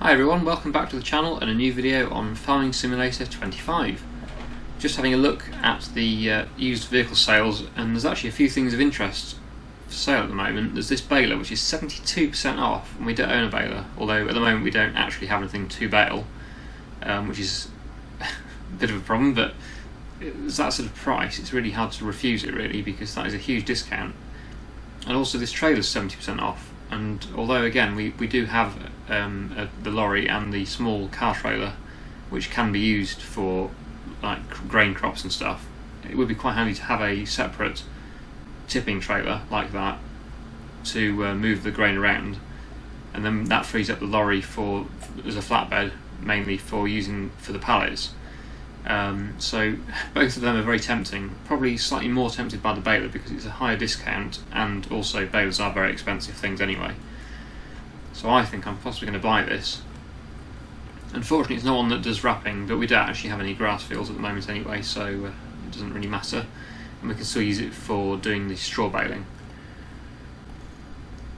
Hi everyone, welcome back to the channel and a new video on Farming Simulator 25. Just having a look at the used vehicle sales, and there's actually a few things of interest for sale at the moment. There's this baler which is 72% off, and we don't own a baler, although at the moment we don't actually have anything to bale, which is a bit of a problem, but it's that sort of price, it's really hard to refuse it really, because that is a huge discount. And also this trailer's 70% off. And although again we do have the lorry and the small car trailer which can be used for like grain crops and stuff, it would be quite handy to have a separate tipping trailer like that to move the grain around, and then that frees up the lorry as a flatbed, mainly for using for the pallets. So both of them are very tempting, probably slightly more tempted by the baler because it's a higher discount, and also balers are very expensive things anyway. So I think I'm possibly going to buy this. Unfortunately it's not one that does wrapping, but we don't actually have any grass fields at the moment anyway, so it doesn't really matter, and we can still use it for doing the straw baling.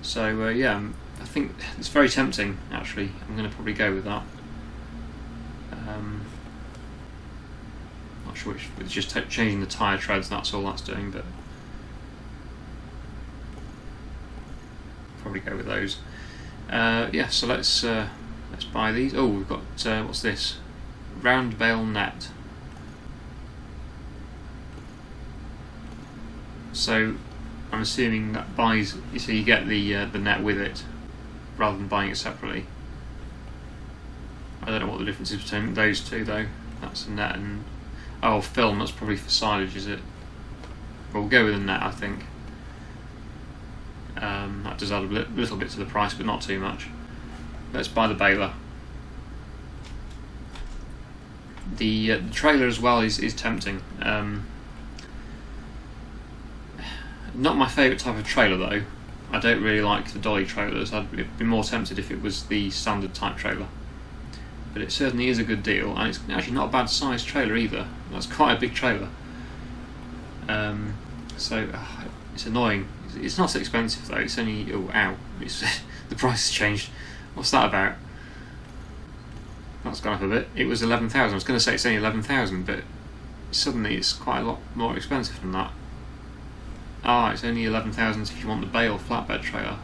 So yeah, I think it's very tempting actually. I'm going to probably go with that. Not sure which, it's just changing the tyre treads, that's all that's doing, but probably go with those. Yeah, so let's buy these. Oh, we've got what's this? Round bale net. So I'm assuming that buys, so you get the net with it rather than buying it separately. I don't know what the difference is between those two though. That's a net and film. That's probably for silage, is it? Well, we'll go with a net, I think. That does add a little bit to the price, but not too much. Let's buy the baler. The trailer as well is tempting. Not my favourite type of trailer though. I don't really like the dolly trailers. I'd be more tempted if it was the standard type trailer. But it certainly is a good deal, and it's actually not a bad sized trailer either. That's quite a big trailer. So it's annoying. It's not so expensive though. It's only the price has changed. What's that about? That's gone up a bit. It was 11,000. I was going to say it's only 11,000, but suddenly it's quite a lot more expensive than that. It's only 11,000 if you want the bale flatbed trailer.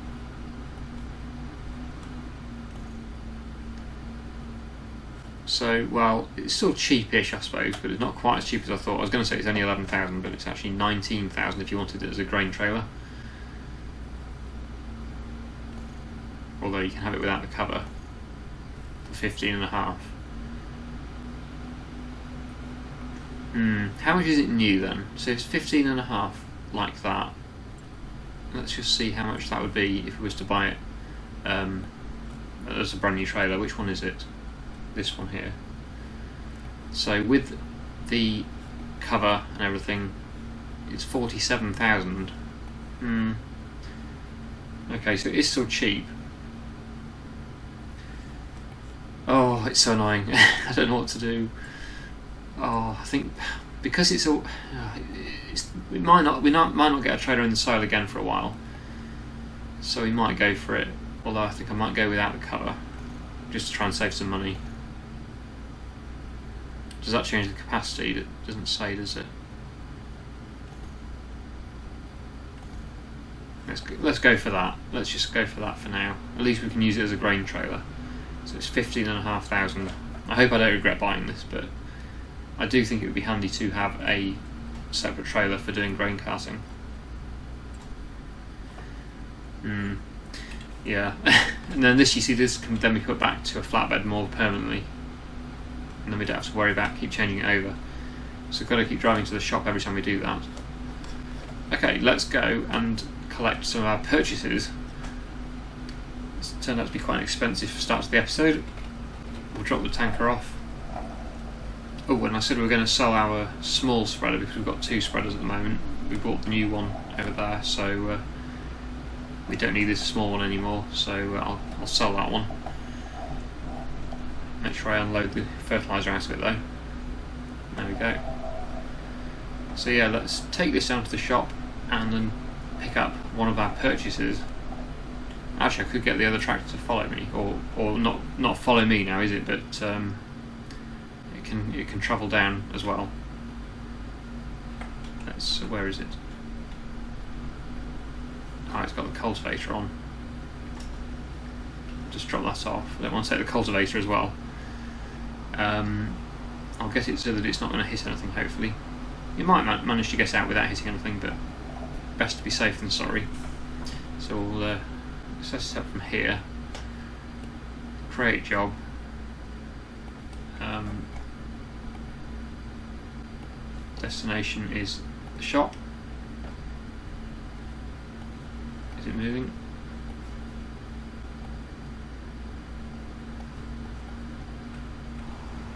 So, well, it's still cheapish, I suppose, but it's not quite as cheap as I thought. I was going to say it's only 11,000, but it's actually 19,000 if you wanted it as a grain trailer. Although you can have it without the cover for 15.5. How much is it new then? So it's 15.5 like that. Let's just see how much that would be if we was to buy it as a brand new trailer. Which one is it? This one here. So with the cover and everything, it's 47,000. Okay, so it is still cheap. Oh, it's so annoying. I don't know what to do. I think because it's all, we might not get a trailer in the sale again for a while. So we might go for it. Although I think I might go without the cover, just to try and save some money. Does that change the capacity? It doesn't say, does it? Let's go for that. Let's just go for that for now. At least we can use it as a grain trailer. So it's 15,500. I hope I don't regret buying this, but I do think it would be handy to have a separate trailer for doing grain carting. Yeah. And then this, you see, this can then be put back to a flatbed more permanently, and then we don't have to worry about keep changing it over. So we've got to keep driving to the shop every time we do that. Okay, let's go and collect some of our purchases. It's turned out to be quite an expensive start to the episode. We'll drop the tanker off. Oh, and I said we were going to sell our small spreader because we've got two spreaders at the moment. We bought the new one over there, so we don't need this small one anymore, so I'll sell that one. Make sure I unload the fertiliser out of it though. There we go. So yeah, let's take this down to the shop and then pick up one of our purchases. Actually, I could get the other tractor to follow me, or not follow me now, is it? But it can travel down as well. Where is it? Oh, it's got the cultivator on. Just drop that off. I don't want to take the cultivator as well. I'll get it so that it's not going to hit anything, hopefully. You might manage to get out without hitting anything, but best to be safe than sorry. So we'll set it up from here. Create job. Destination is the shop. Is it moving?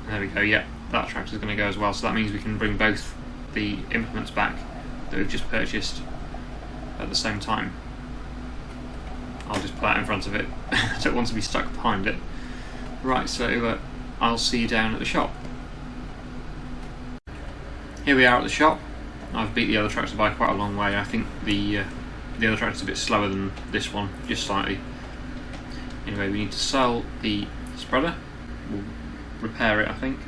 There we go, yeah, that tractor's going to go as well, so that means we can bring both the implements back that we've just purchased at the same time. I'll just put that in front of it. I don't want to be stuck behind it. Right, so I'll see you down at the shop. Here we are at the shop. I've beat the other tractor by quite a long way. I think the other tractor's a bit slower than this one, just slightly. Anyway, we need to sell the spreader. We'll repair it, I think.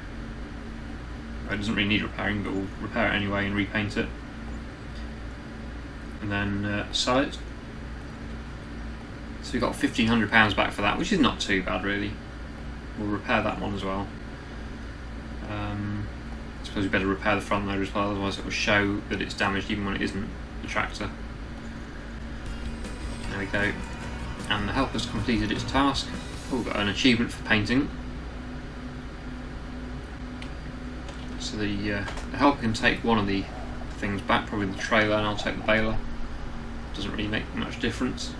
It doesn't really need repairing, but we'll repair it anyway and repaint it. And then sell it. So we got £1,500 back for that, which is not too bad really. We'll repair that one as well. I suppose we better repair the front loader as well, otherwise it will show that it's damaged even when it isn't the tractor. There we go. And the helper's completed its task. Oh, we've got an achievement for painting. So the helper can take one of the things back, probably the trailer, and I'll take the baler. Doesn't really make much difference.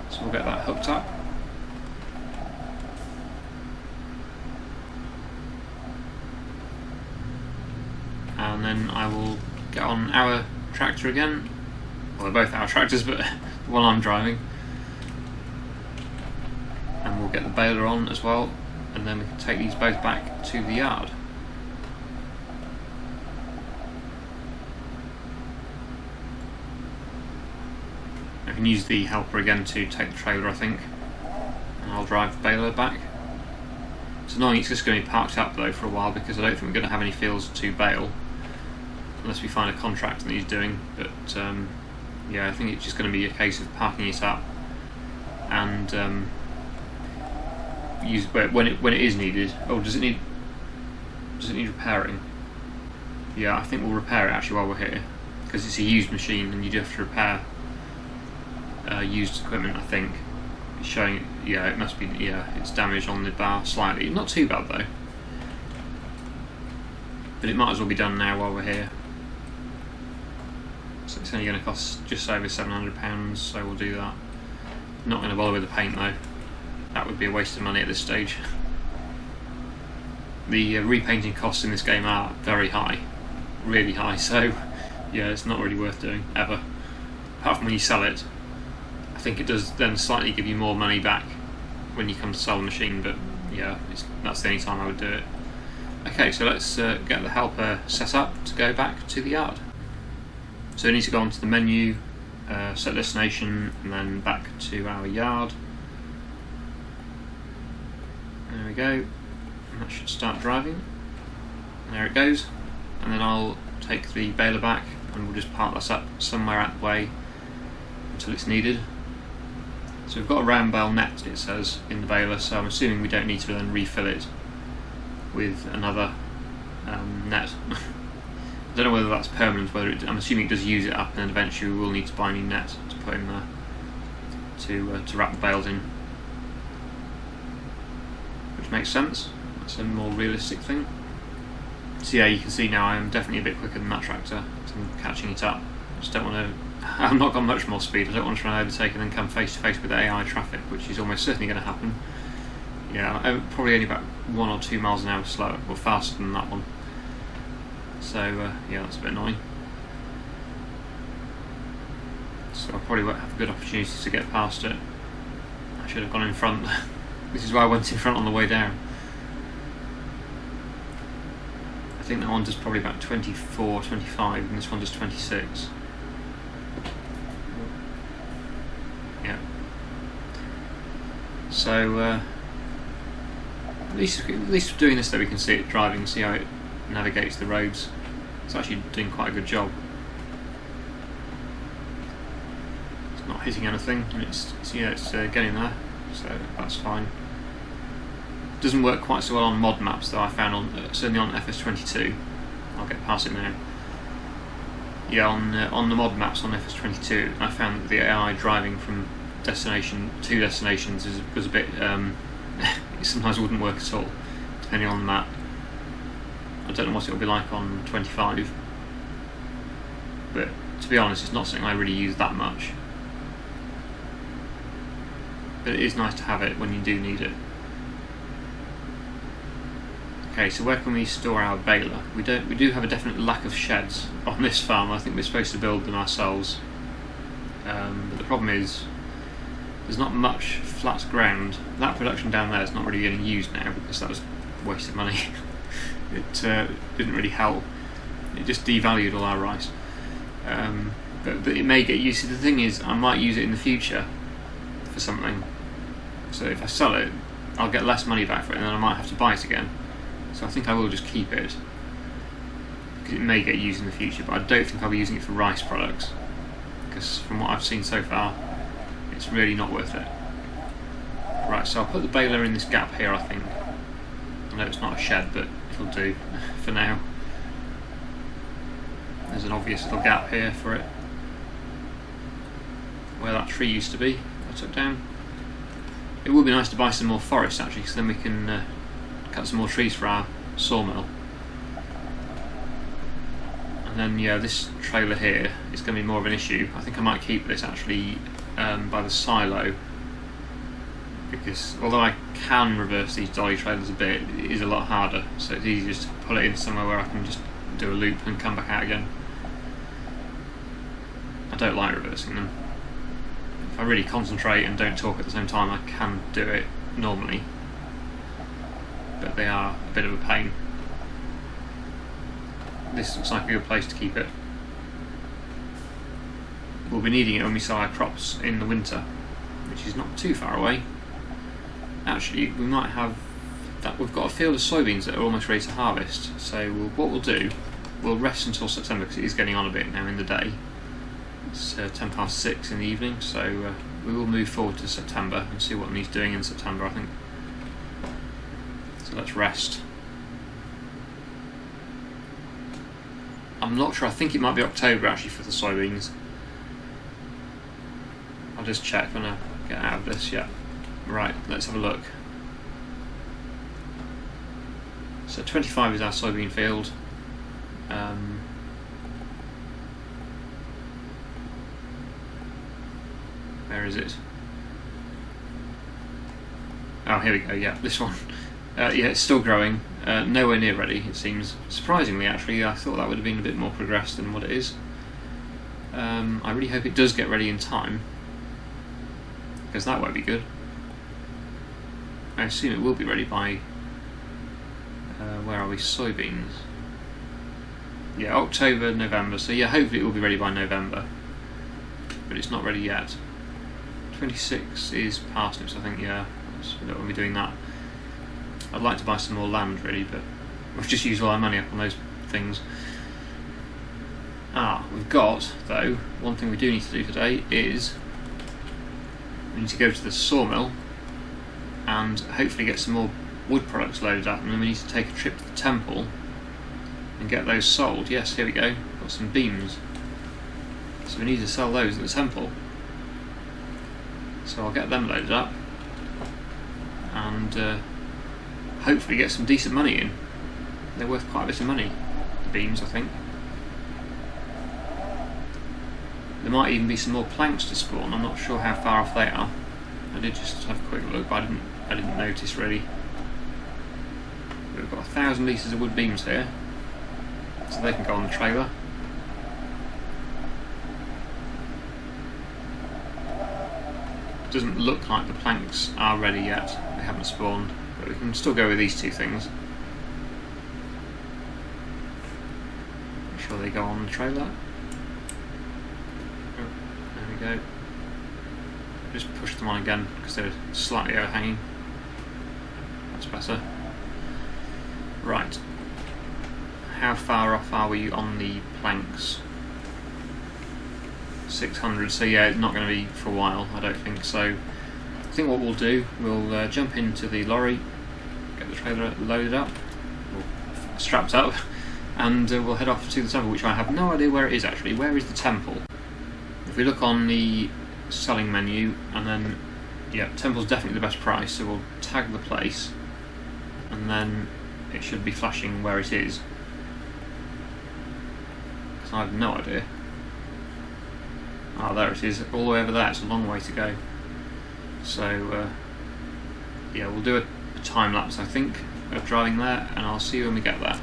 So we'll get that hooked up. And then I will get on our tractor again. Well, they're both our tractors, but the one I'm driving. And we'll get the baler on as well, and then we can take these both back to the yard. I can use the helper again to take the trailer, I think, and I'll drive the baler back. It's annoying it's just going to be parked up though for a while, because I don't think we're going to have any fields to bale unless we find a contractor that he's doing, but yeah, I think it's just going to be a case of parking it up and use when it is needed. Oh, does it need repairing? Yeah, I think we'll repair it actually while we're here, because it's a used machine and you do have to repair used equipment. I think it's showing, yeah, it must be, yeah, it's damaged on the bar slightly. Not too bad though, but it might as well be done now while we're here. So it's only going to cost just over £700, so we'll do that. Not going to bother with the paint though, that would be a waste of money at this stage. The repainting costs in this game are very high, really high, so yeah, it's not really worth doing, ever. Apart from when you sell it. I think it does then slightly give you more money back when you come to sell the machine, but yeah, that's the only time I would do it. Okay, so let's get the helper set up to go back to the yard. So we need to go onto the menu, set destination, and then back to our yard. There we go, and that should start driving. And there it goes, and then I'll take the baler back and we'll just park this up somewhere out the way until it's needed. So we've got a round bale net, it says, in the baler, so I'm assuming we don't need to then refill it with another net. I don't know whether that's permanent, I'm assuming it does use it up, and then eventually we will need to buy a new net to put in there to wrap the bales in. Which makes sense, that's a more realistic thing. So yeah, you can see now I am definitely a bit quicker than that tractor, so I'm catching it up. I just don't want to, I've not got much more speed, I don't want to try and overtake and then come face to face with AI traffic, which is almost certainly going to happen. Yeah, I'm probably only about 1 or 2 miles an hour slower, or faster than that one. So yeah, that's a bit annoying. So I probably won't have a good opportunity to get past it. I should have gone in front. This is why I went in front on the way down. I think that one does probably about 24, 25, and this one does 26. So at least doing this, though, we can see it driving, see how it navigates the roads. It's actually doing quite a good job. It's not hitting anything, and it's getting there, so that's fine. Doesn't work quite so well on mod maps, though. I found on certainly on FS25. I'll get past it now. Yeah, on the mod maps on FS25, I found that the AI driving from destination to destinations was a bit. It sometimes wouldn't work at all, depending on the map. I don't know what it'll be like on 25, but to be honest, it's not something I really use that much. But it is nice to have it when you do need it. Okay, so where can we store our baler? We do have a definite lack of sheds on this farm. I think we're supposed to build them ourselves. But the problem is there's not much flat ground. That production down there is not really getting used now because that was a waste of money. It didn't really help. It just devalued all our rice. But it may get used. The thing is, I might use it in the future for something. So if I sell it, I'll get less money back for it, and then I might have to buy it again. So I think I will just keep it, because it may get used in the future, but I don't think I'll be using it for rice products, because from what I've seen so far, it's really not worth it. Right, so I'll put the baler in this gap here, I think. I know it's not a shed, but it'll do for now. There's an obvious little gap here for it, where that tree used to be, I took down. It would be nice to buy some more forest, actually, because then we can cut some more trees for our sawmill. And then, yeah, this trailer here is going to be more of an issue. I think I might keep this actually by the silo, because although I can reverse these dolly trailers a bit, it is a lot harder, so it's easier just to pull it in somewhere where I can just do a loop and come back out again. I don't like reversing them. If I really concentrate and don't talk at the same time, I can do it normally, but they are a bit of a pain. This looks like a good place to keep it. We'll be needing it when we sell our crops in the winter, which is not too far away. Actually, we might have that. We've got a field of soybeans that are almost ready to harvest, so what we'll do, we'll rest until September, because it is getting on a bit now in the day. It's 6:10 in the evening, so we will move forward to September and see what needs doing in September, I think. So let's rest. I'm not sure, I think it might be October actually for the soybeans. I'll just check when I get out of this. Yeah, right, let's have a look. So 25 is our soybean field. Where is it? Oh, here we go, yeah, this one. Yeah, it's still growing, nowhere near ready, it seems. Surprisingly, actually, I thought that would have been a bit more progressed than what it is. I really hope it does get ready in time, because that won't be good. I assume it will be ready by, where are we, soybeans? Yeah, October, November, so yeah, hopefully it will be ready by November, but it's not ready yet. 26 is parsnips, I think, yeah, we don't want to be doing that. I'd like to buy some more land, really, but we've just used all our money up on those things. We've got, though, one thing we do need to do today is we need to go to the sawmill and hopefully get some more wood products loaded up, and then we need to take a trip to the temple and get those sold. Yes, here we go, got some beams. So we need to sell those at the temple. So I'll get them loaded up and hopefully get some decent money in. They're worth quite a bit of money, the beams, I think. There might even be some more planks to spawn. I'm not sure how far off they are. I did just have a quick look, but I didn't notice really. We've got 1,000 litres of wood beams here, so they can go on the trailer. Doesn't look like the planks are ready yet. They haven't spawned, but we can still go with these two things. Make sure they go on the trailer. Oh, there we go. just push them on again because they're slightly overhanging. That's better. Right. How far off are we on the planks? 600, so yeah, it's not going to be for a while, I don't think. So I think what we'll do, we'll jump into the lorry, get the trailer loaded up, or strapped up, and we'll head off to the temple, which I have no idea where it is actually. Where is the temple? If we look on the selling menu, and then, yeah, temple's definitely the best price, so we'll tag the place, and then it should be flashing where it is, because I have no idea. Ah, there it is, all the way over there. It's a long way to go. So, yeah, we'll do a time lapse, I think, of driving there, and I'll see you when we get there.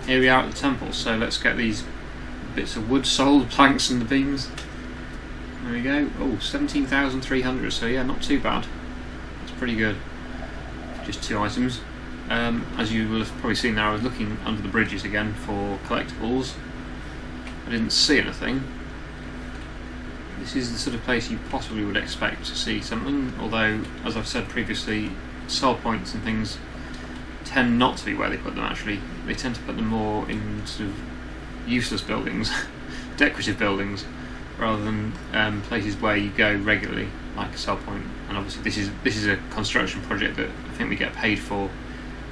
Here we are at the temple, so let's get these bits of wood sold, planks and the beams. There we go. Oh, 17,300, so yeah, not too bad. That's pretty good. Just 2 items. As you will have probably seen there, I was looking under the bridges again for collectibles. I didn't see anything. This is the sort of place you possibly would expect to see something, although, as I've said previously, sell points and things tend not to be where they put them actually. They tend to put them more in sort of useless buildings, decorative buildings, rather than places where you go regularly, like a sell point. And obviously this is a construction project that I think we get paid for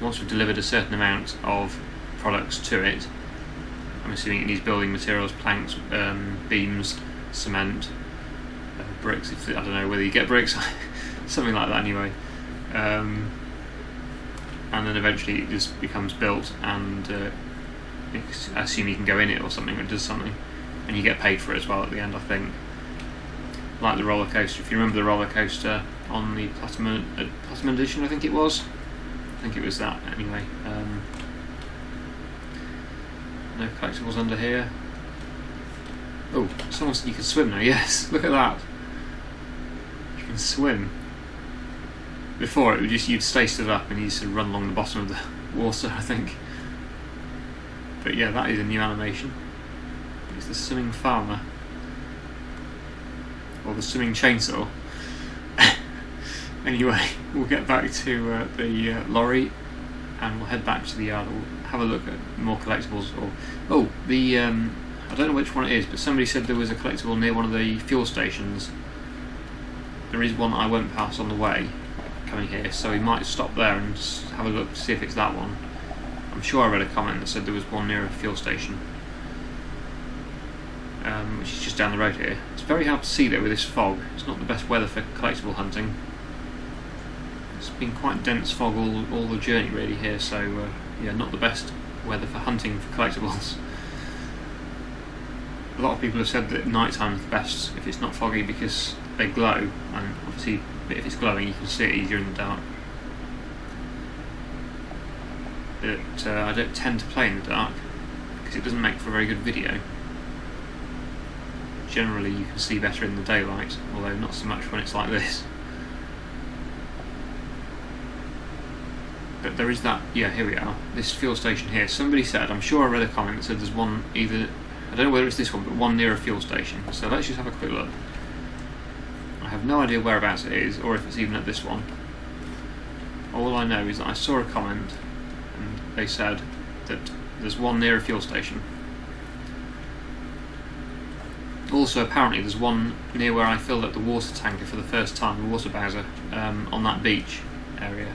once we've delivered a certain amount of products to it. I'm assuming it needs building materials, planks, beams, cement, bricks, I don't know whether you get bricks, something like that anyway. And then eventually it just becomes built, and I assume you can go in it or something, or it does something, and you get paid for it as well at the end, I think. Like the roller coaster, if you remember the roller coaster on the Platinum Edition, I think it was. I think it was that anyway. No collectibles under here. Oh, someone said you can swim now. Yes, look at that. You can swim. Before it would just, you'd stay stood up and you'd sort of run along the bottom of the water, I think. But yeah, that is a new animation. It's the swimming farmer. Or the swimming chainsaw. Anyway, we'll get back to the lorry and we'll head back to the yard. We'll have a look at more collectibles. Or I don't know which one it is, but somebody said there was a collectible near one of the fuel stations. There is one I won't pass on the way coming here, so we might stop there and have a look to see if it's that one. I'm sure I read a comment that said there was one near a fuel station, which is just down the road here. It's very hard to see though with this fog. It's not the best weather for collectible hunting. It's been quite dense fog all the journey really here, so yeah, not the best weather for hunting for collectibles. A lot of people have said that night time is the best if it's not foggy because they glow, and obviously if it's glowing you can see it easier in the dark. But I don't tend to play in the dark because it doesn't make for a very good video. Generally you can see better in the daylight, although not so much when it's like this. But there is that, yeah, here we are, this fuel station here. Somebody said, I'm sure I read a comment that said there's one either, I don't know whether it's this one, but one near a fuel station. So let's just have a quick look. I have no idea whereabouts it is, or if it's even at this one. All I know is that I saw a comment, and they said that there's one near a fuel station. Also, apparently there's one near where I filled up the water tanker for the first time, the water bowser, on that beach area.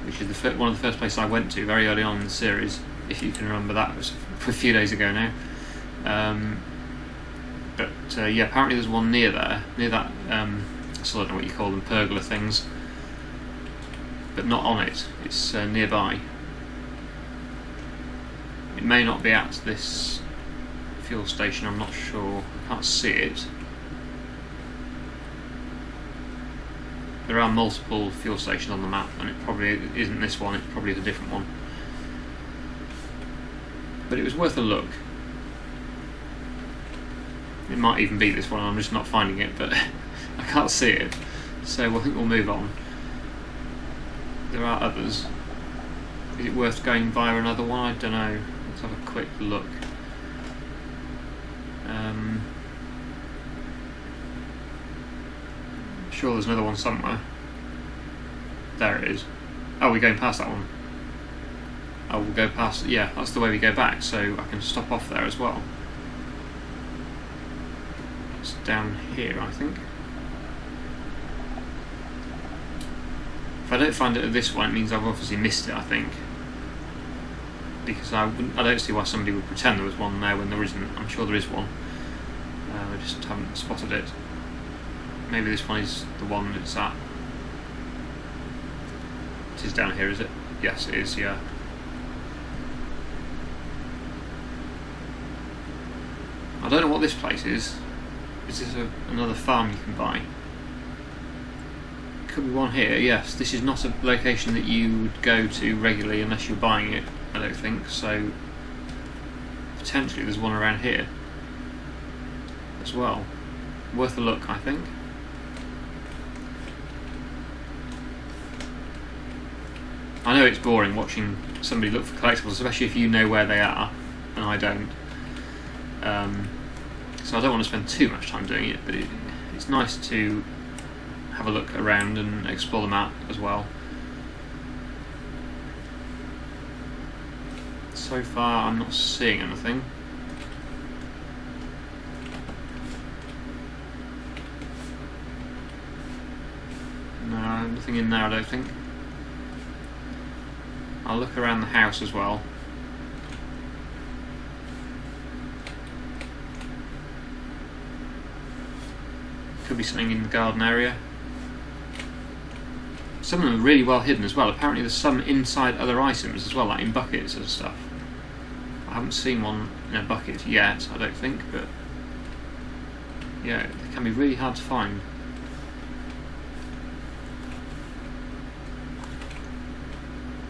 Which is one of the first places I went to very early on in the series, if you can remember that. It was a few days ago now. But yeah, apparently there's one near there, near that, I still don't know what you call them, pergola things. but not on it. It's nearby. It may not be at this fuel station, I'm not sure. I can't see it. There are multiple fuel stations on the map, and it probably isn't this one, it probably is a different one. But it was worth a look. It might even be this one, I'm just not finding it, but I can't see it. So I think we'll move on. There are others. Is it worth going via another one? I don't know. Let's have a quick look. I'm sure there's another one somewhere. There it is. Oh, we're going past that one. Oh, we'll go past, yeah, that's the way we go back, so I can stop off there as well. It's down here, I think. If I don't find it at this one, it means I've obviously missed it, I think. Because I don't see why somebody would pretend there was one there when there isn't. I'm sure there is one. I just haven't spotted it. Maybe this one is the one it's at. It is down here, is it? Yes, it is, yeah. I don't know what this place is. Is this another farm you can buy? Could be one here, yes. This is not a location that you would go to regularly unless you're buying it, I don't think. So, potentially there's one around here as well. Worth a look, I think. I know it's boring watching somebody look for collectibles, especially if you know where they are, and I don't. So I don't want to spend too much time doing it, but it's nice to have a look around and explore the map as well. So far I'm not seeing anything. No, nothing in there I don't think. I'll look around the house as well. Could be something in the garden area. Some of them are really well hidden as well. Apparently there's some inside other items as well, like in buckets and stuff. I haven't seen one in a bucket yet, I don't think, but yeah, it can be really hard to find.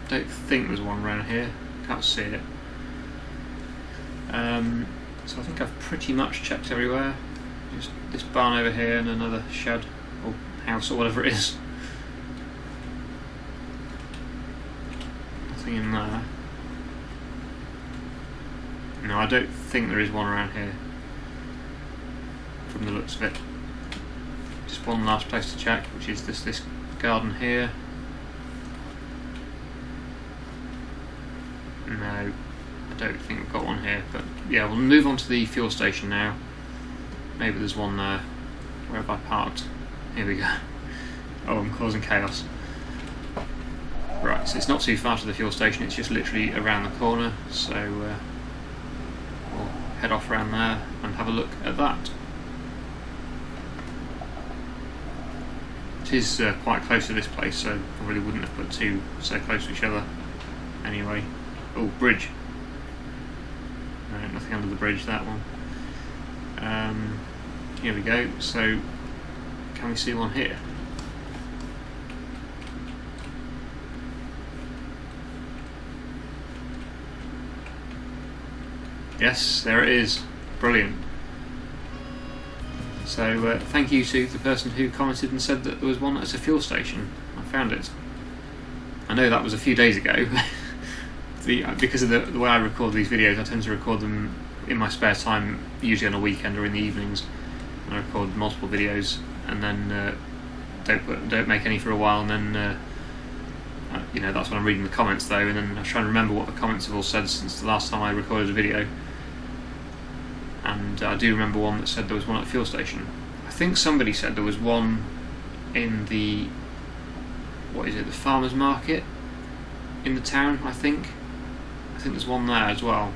Don't think there's one around here. Can't see it. So I think I've pretty much checked everywhere. Just this barn over here and another shed or house or whatever it is. Nothing in there. No, I don't think there is one around here from the looks of it. Just one last place to check, which is this garden here. No, I don't think we've got one here, but yeah, we'll move on to the fuel station now. Maybe there's one there. Where have I parked? Here we go. Oh, I'm causing chaos. Right, so it's not too far to the fuel station, it's just literally around the corner, so we'll head off around there and have a look at that. It is quite close to this place, so probably wouldn't have put two so close to each other anyway. Oh, bridge. No, nothing under the bridge, that one. Here we go, so can we see one here? Yes, there it is. Brilliant. So thank you to the person who commented and said that there was one at a fuel station. I found it. I know that was a few days ago. Because of the way I record these videos, I tend to record them in my spare time, usually on a weekend or in the evenings. And I record multiple videos and then don't make any for a while, and then you know, that's when I'm reading the comments though, and then I try and remember what the comments have all said since the last time I recorded a video. And I do remember one that said there was one at the fuel station. I think somebody said there was one in the, what is it, the farmer's market in the town, I think. I think there's one there as well.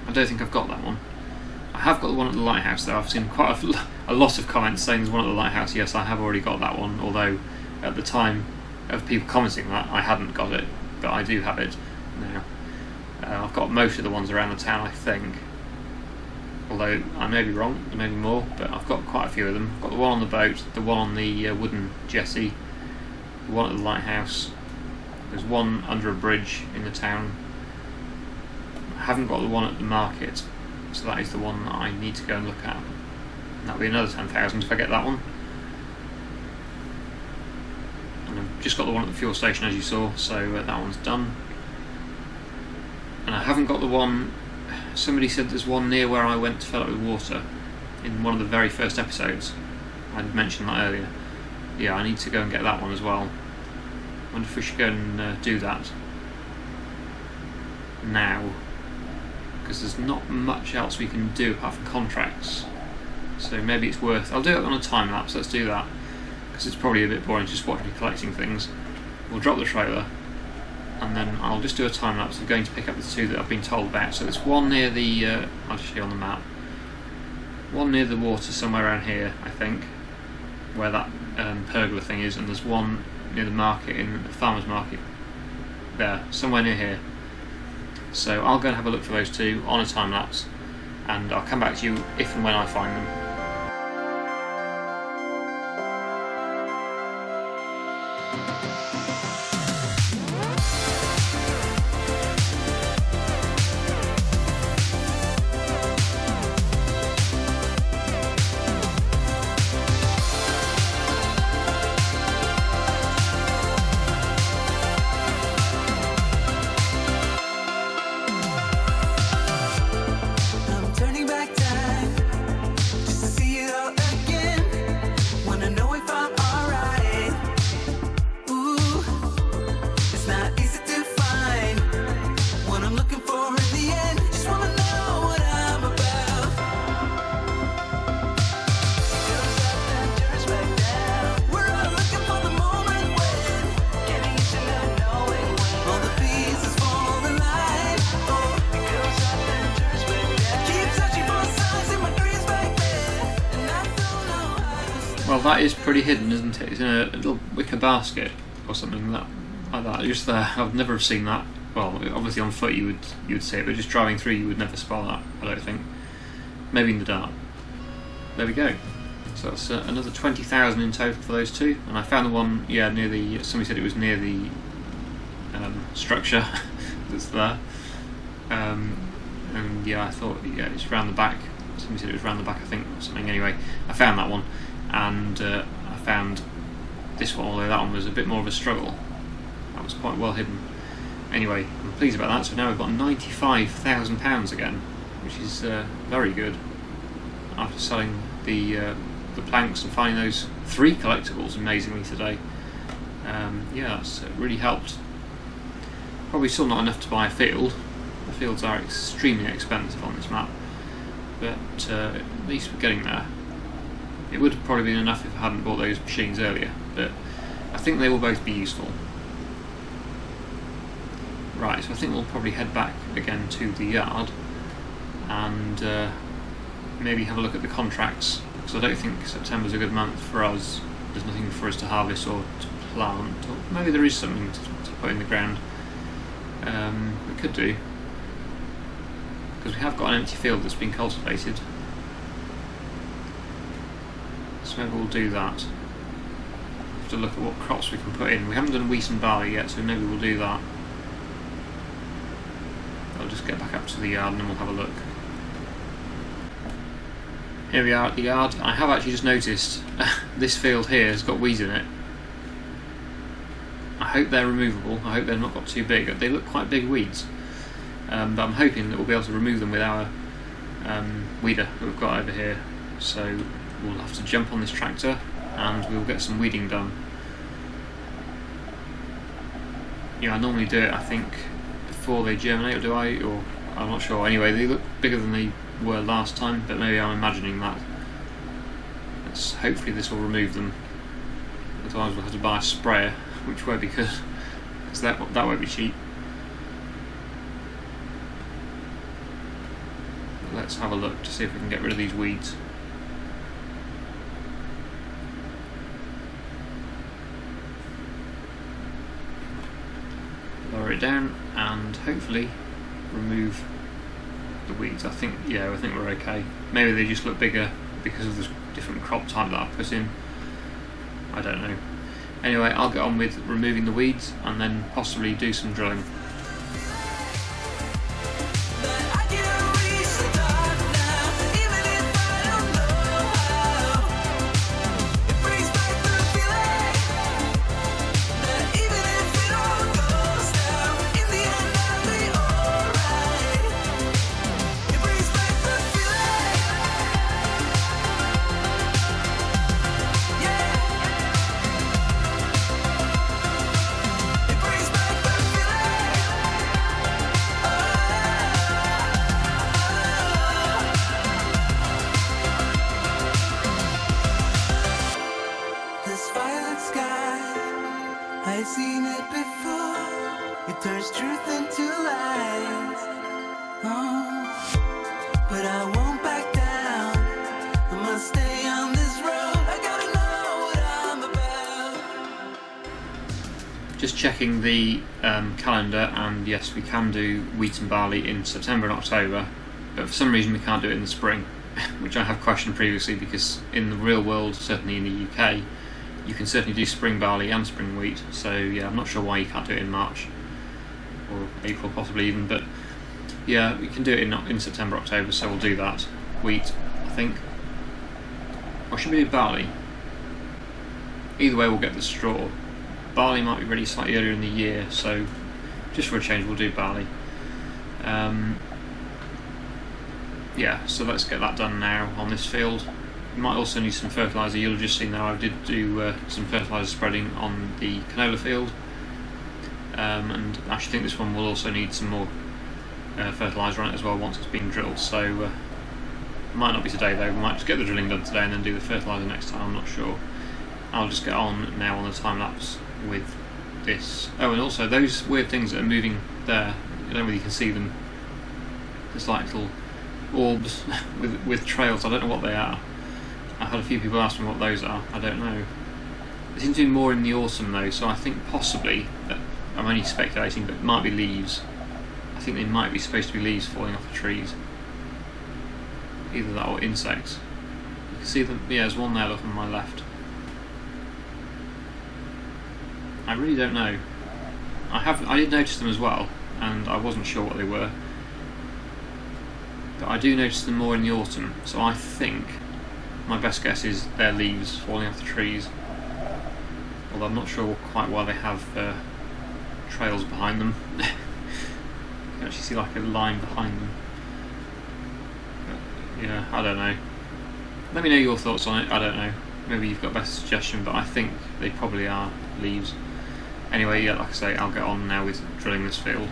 I don't think I've got that one. I have got the one at the lighthouse though. I've seen quite a lot of comments saying there's one at the lighthouse. Yes, I have already got that one, although at the time of people commenting that I hadn't got it, but I do have it now. I've got most of the ones around the town, I think. Although I may be wrong, there may be more, but I've got quite a few of them. I've got the one on the boat, the one on the wooden jetty, the one at the lighthouse. There's one under a bridge in the town. I haven't got the one at the market, so that is the one that I need to go and look at. And that'll be another 10,000 if I get that one. And I've just got the one at the fuel station, as you saw, so that one's done. And I haven't got the one. Somebody said there's one near where I went to fill up with water in one of the very first episodes. I'd mentioned that earlier. Yeah, I need to go and get that one as well. I wonder if we should go and do that now, because there's not much else we can do apart from contracts. So maybe it's worth. I'll do it on a time lapse. Let's do that, because it's probably a bit boring just watching me collecting things. We'll drop the trailer, and then I'll just do a time lapse of going to pick up the two that I've been told about. So there's one near the, I'll just show you on the map, one near the water somewhere around here, I think, where that pergola thing is, and there's one near the market, in the farmer's market, there, somewhere near here. So I'll go and have a look for those two on a time lapse, and I'll come back to you if and when I find them. Well, that is pretty hidden, isn't it? It's in a little wicker basket or something like that. Just there. I've never seen that. Well, obviously on foot you would see it, but just driving through you would never spot that, I don't think. Maybe in the dark. There we go. So that's another 20,000 in total for those two. And I found the one, yeah, near the. Somebody said it was near the structure that's there. And yeah, I thought, yeah, it's around the back. Somebody said it was around the back, I think, or something. Anyway, I found that one. And I found this one, although that one was a bit more of a struggle. That was quite well hidden. Anyway, I'm pleased about that. So now we've got £95,000 again, which is very good. After selling the planks and finding those 3 collectibles amazingly today, yeah, that's really helped. Probably still not enough to buy a field. The fields are extremely expensive on this map, but at least we're getting there. It would have probably been enough if I hadn't bought those machines earlier, but I think they will both be useful. Right, so I think we'll probably head back again to the yard and maybe have a look at the contracts, because I don't think September's a good month for us. There's nothing for us to harvest or to plant, or maybe there is something to put in the ground. We could do, because we have got an empty field that's been cultivated. So maybe we'll do that. We'll have to look at what crops we can put in. We haven't done wheat and barley yet, so maybe we'll do that. I'll just get back up to the yard and then we'll have a look. Here we are at the yard. I have actually just noticed this field here has got weeds in it. I hope they're removable. I hope they've not got too big. They look quite big weeds, but I'm hoping that we'll be able to remove them with our weeder that we've got over here. So we'll have to jump on this tractor and we'll get some weeding done. Yeah, I normally do it, I think, before they germinate, or do I? Or I'm not sure. Anyway, they look bigger than they were last time, but maybe I'm imagining that. Hopefully this will remove them. Otherwise we'll have to buy a sprayer, which won't be good, because that won't be cheap. Let's have a look to see if we can get rid of these weeds. lower it down and hopefully remove the weeds. I think we're okay. Maybe they just look bigger because of the different crop type that I've put in. I don't know. Anyway, I'll get on with removing the weeds and then possibly do some drilling. I've seen it before. It turns truth into lies. Oh, but I won't back down. I must stay on this road. I gotta know what I'm about. Just checking the calendar, and yes, we can do wheat and barley in September and October, but for some reason we can't do it in the spring, which I have questioned previously, because in the real world, certainly in the UK, you can certainly do spring barley and spring wheat, so yeah, I'm not sure why you can't do it in March or April possibly even, but yeah, we can do it in September, October, so we'll do that. Wheat, I think. Or should we do barley? Either way we'll get the straw. Barley might be ready slightly earlier in the year, so just for a change we'll do barley. Yeah, so let's get that done now on this field. You might also need some fertiliser. You'll have just seen that I did do some fertiliser spreading on the canola field, and I actually think this one will also need some more fertiliser on it as well once it's been drilled, so might not be today though. We might just get the drilling done today and then do the fertiliser next time, I'm not sure. I'll just get on now on the time lapse with this. Oh, and also those weird things that are moving there, I don't know whether you can see them. There's like little orbs with trails. I don't know what they are. I've had a few people ask me what those are. I don't know. They seem to be more in the autumn though, so I think possibly, I'm only speculating, but it might be leaves. I think they might be supposed to be leaves falling off the trees. Either that or insects. You can see them. Yeah, there's one there, look, on my left. I really don't know. I did notice them as well, and I wasn't sure what they were. But I do notice them more in the autumn, so I think my best guess is they're leaves falling off the trees. Although I'm not sure quite why they have trails behind them. You can actually see like a line behind them. But, yeah, I don't know. Let me know your thoughts on it. I don't know. Maybe you've got a better suggestion, but I think they probably are leaves. Anyway, yeah, like I say, I'll get on now with drilling this field.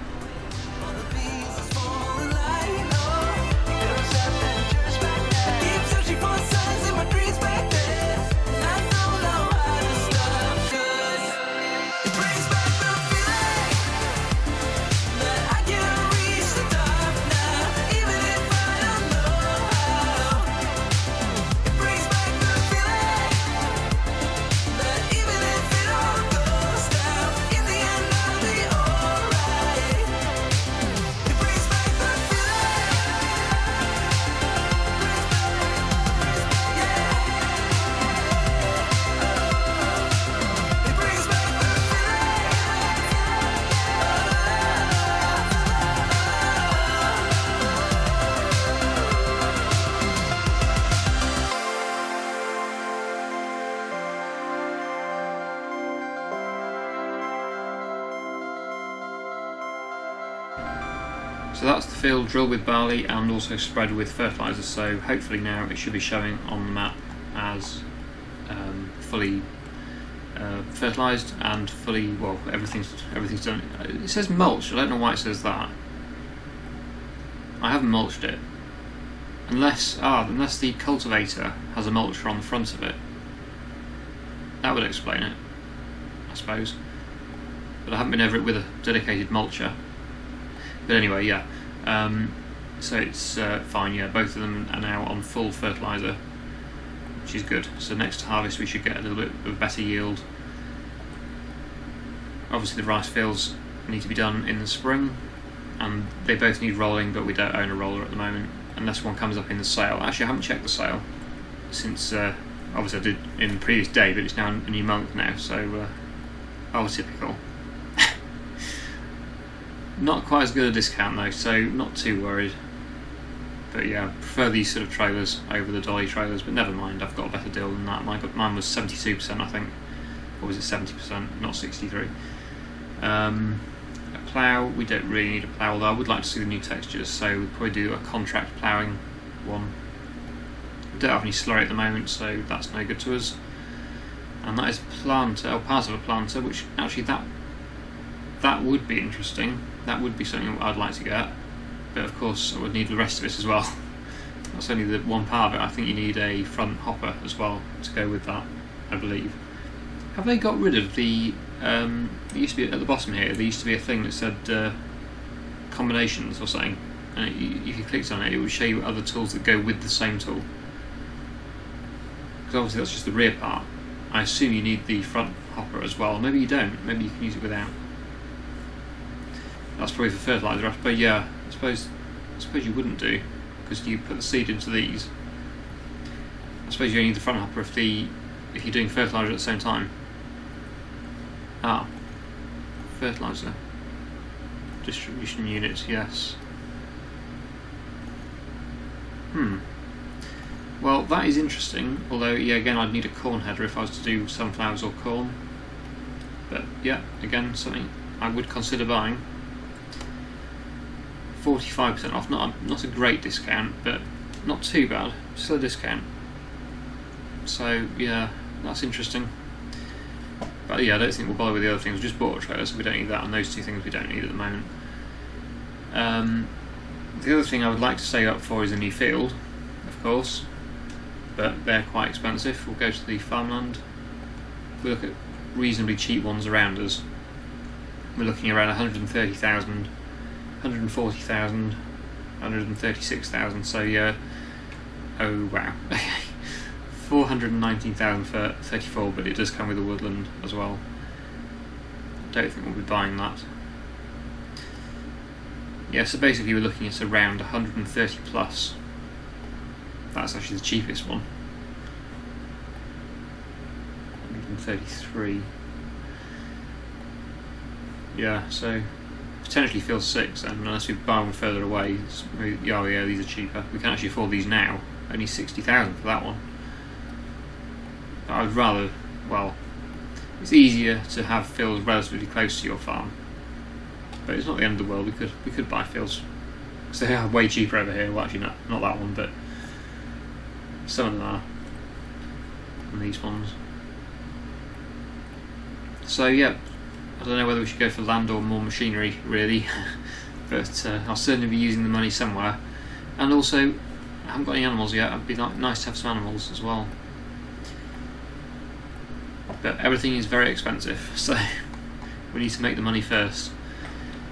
So that's the field drilled with barley and also spread with fertiliser, so hopefully now it should be showing on the map as fully fertilised and fully, well, everything's done. It says mulch, I don't know why it says that. I haven't mulched it. Unless the cultivator has a mulcher on the front of it. That would explain it, I suppose. But I haven't been over it with a dedicated mulcher. But anyway, yeah, so it's fine, yeah, both of them are now on full fertiliser, which is good. So next harvest we should get a little bit of better yield. Obviously the rice fields need to be done in the spring, and they both need rolling, but we don't own a roller at the moment, unless one comes up in the sale. Actually, I haven't checked the sale since, obviously I did in the previous day, but it's now a new month now, so typical. Not quite as good a discount though, so not too worried. But yeah, I prefer these sort of trailers over the dolly trailers, but never mind, I've got a better deal than that. Mine was 72%, I think, or was it 70%, not 63. A plough, we don't really need a plough, although I would like to see the new textures, so we'll probably do a contract ploughing one. We don't have any slurry at the moment, so that's no good to us. And that is a planter, or part of a planter, which actually that would be interesting. That would be something I'd like to get, but of course I would need the rest of it as well. That's only the one part of it. I think you need a front hopper as well to go with that, I believe. Have they got rid of the, it used to be at the bottom here, there used to be a thing that said combinations or something, and if you clicked on it, it would show you other tools that go with the same tool. Because obviously that's just the rear part. I assume you need the front hopper as well. Maybe you don't, maybe you can use it without. That's probably for fertiliser, but yeah, I suppose you wouldn't do, because you put the seed into these. I suppose you only need the front hopper if you're doing fertiliser at the same time. Ah, fertiliser distribution unit, yes. Well, that is interesting, although yeah, again I'd need a corn header if I was to do sunflowers or corn. But yeah, again, something I would consider buying. 45% off, not a great discount, but not too bad, still a discount. So yeah, that's interesting. But yeah, I don't think we'll bother with the other things. We just bought a trailer, so we don't need that, and those two things we don't need at the moment. The other thing I would like to save up for is a new field, of course, but they're quite expensive. We'll go to the farmland. We look at reasonably cheap ones around us. We're looking around 130,000. 140,000, 136,000, so yeah, oh wow, 419,000 for 34, but it does come with a woodland as well. Don't think we'll be buying that. Yeah, so basically we're looking at around 130 plus. That's actually the cheapest one. 133. Yeah, so potentially field 6, and unless we buy one further away, yeah, these are cheaper. We can actually afford these now, only 60,000 for that one. But I would rather, well, it's easier to have fields relatively close to your farm, but it's not the end of the world. We could buy fields, because they are way cheaper over here. Well, actually not that one, but some of them are, and these ones. So yeah, I don't know whether we should go for land or more machinery, really, but I'll certainly be using the money somewhere. And also, I haven't got any animals yet. It'd be nice to have some animals as well. But everything is very expensive, so we need to make the money first.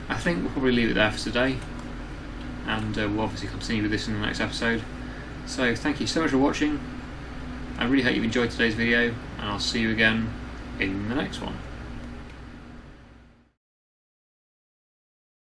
I think we'll probably leave it there for today, and we'll obviously continue with this in the next episode. So thank you so much for watching. I really hope you've enjoyed today's video, and I'll see you again in the next one.